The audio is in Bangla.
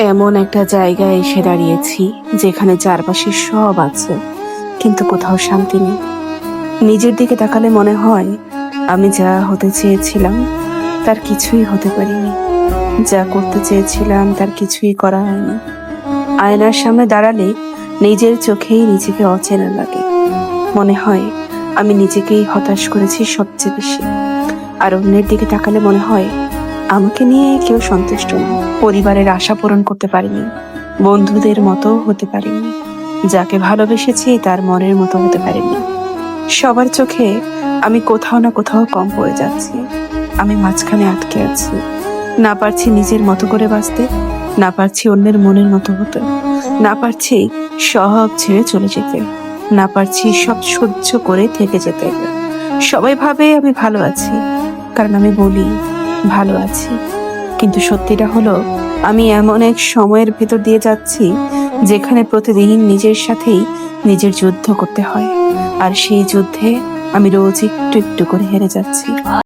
এমন একটা জায়গায় এসে দাঁড়িয়েছি যেখানে চারপাশে সব আছে, কিন্তু কোথাও শান্তি নেই। নিজের দিকে তাকালে মনে হয় আমি যা হতে চেয়েছিলাম তার কিছুই হতে পারিনি, যা করতে চেয়েছিলাম তার কিছুই করা হয়নি। আয়নার সামনে দাঁড়ালে নিজের চোখেই নিজেকে অচেনা লাগে। মনে হয় আমি নিজেকেই হতাশ করেছি সবচেয়ে বেশি। আর অন্যের দিকে তাকালে মনে হয় আমাকে নিয়ে কেউ সন্তুষ্ট না। পরিবারের আশা পূরণ করতে পারিনি, বন্ধুদের মতো হতে পারিনি, যাকে ভালোবেসেছি তার মনের মতো হতে পারিনি। সবার চোখে আমি কোথাও না কোথাও কম পড়ে যাচ্ছি। আমি মাঝখানে আটকে আছি, না পারছি নিজের মতো করে বাঁচতে, না পারছি অন্যের মনের মতো হতে, না পারছি সব ছেড়ে চলে যেতে, না পারছি সব সহ্য করে থেকে যেতে। সবাই ভাবে আমি ভালো আছি, কারণ আমি বলি ভালো আছি, কিন্তু সত্যিটা হলো আমি এমন এক সময়ের ভেতর দিয়ে যাচ্ছি যেখানে প্রতিদিন নিজের সাথেই নিজের যুদ্ধ করতে হয়। আর সেই যুদ্ধে আমি রোজ একটু একটু করে হেরে যাচ্ছি।